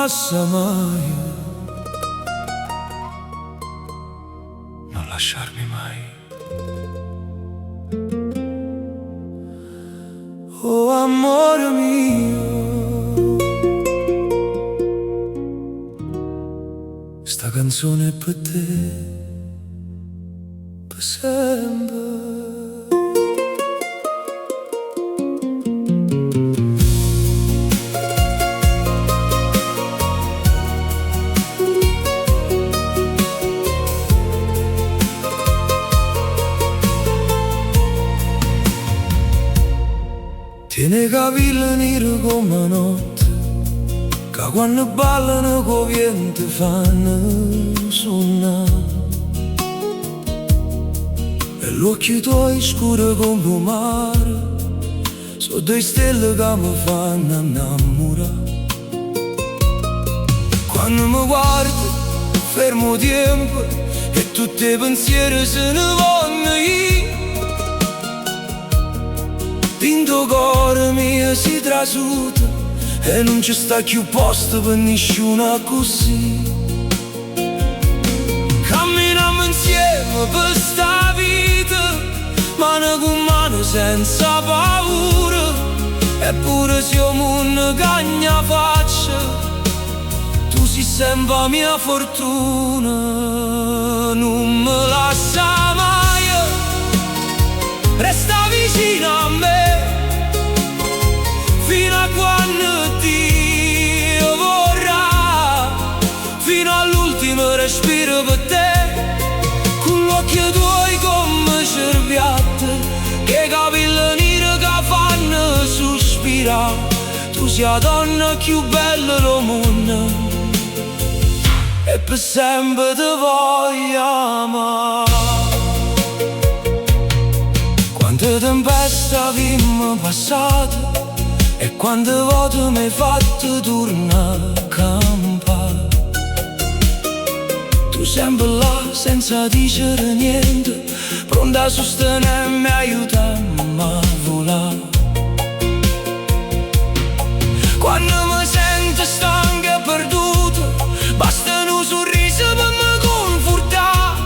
lascia mai, non lasciarmi mai. Oh amore mio, sta canzone è per te, per sempre. Tiene capelli neri come notte, che quando ballano con vento fanno suonare. E gli occhi tuoi scuri come il mare, sono due stelle che mi fanno innamorare. Quando mi guardi, fermo tempo, e tutti i pensieri se ne vanno io. Dentro cuore mio si trasuta e non ci sta più posto per nessuno così. Camminiamo insieme per sta vita, mano con mano senza paura. Eppure siamo una cagna faccia, tu sei sempre la mia fortuna. Non me lascia mai, resta vicino a me, fino a quando Dio vorrà, fino all'ultimo respiro per te, con gli occhi tuoi come cerbiatte, che capelli neri che fanno sospirare. Tu sei la donna più bella del mondo e per sempre ti voglio amare. Quante tempeste abbiamo passato e quante volte mi hai fatto tornare a campare. Tu sempre là senza dicere niente, pronta a sostenermi e aiutarmi a volare. Quando mi sento stanca e perduta, basta un sorriso per mi confortare.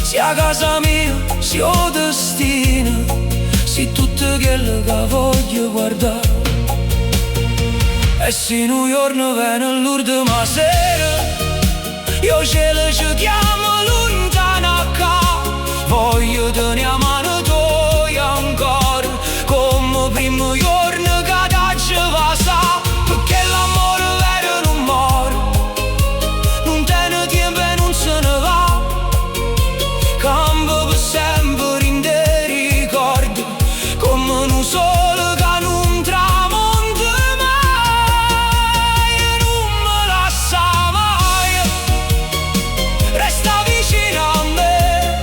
Sia casa mia, sia il destino, sei tutto quello che voglio guardare. E se New York viene l'ultima sera, io cielo ci chiamo lontana qua. Voglio tenere a mano tua ancora, come primo giorno che da ci va sa. Perché l'amore vero non muore, non tiene tempo e non se ne va. Cambia per sempre in te ricordi, come un sole che non tramonta mai. Non me lascia mai, resta vicino a me,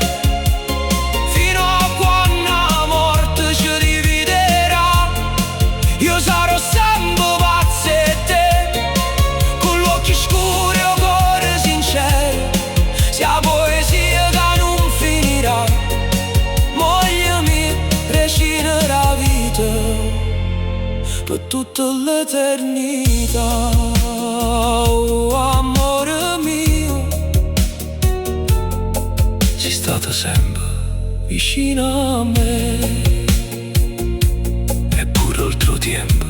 fino a quando la morte ci dividerà. Io sarò sempre pazzo e te, con gli occhi scuri e il cuore sincero, sia poesia che non finirà. Moglie mia, regina della vita, per tutta l'eternità. Oh amore mio, sei stata sempre vicino a me, eppure oltre tempo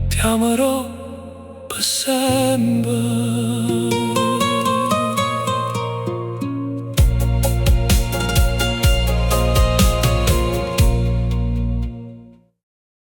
ti amerò per sempre.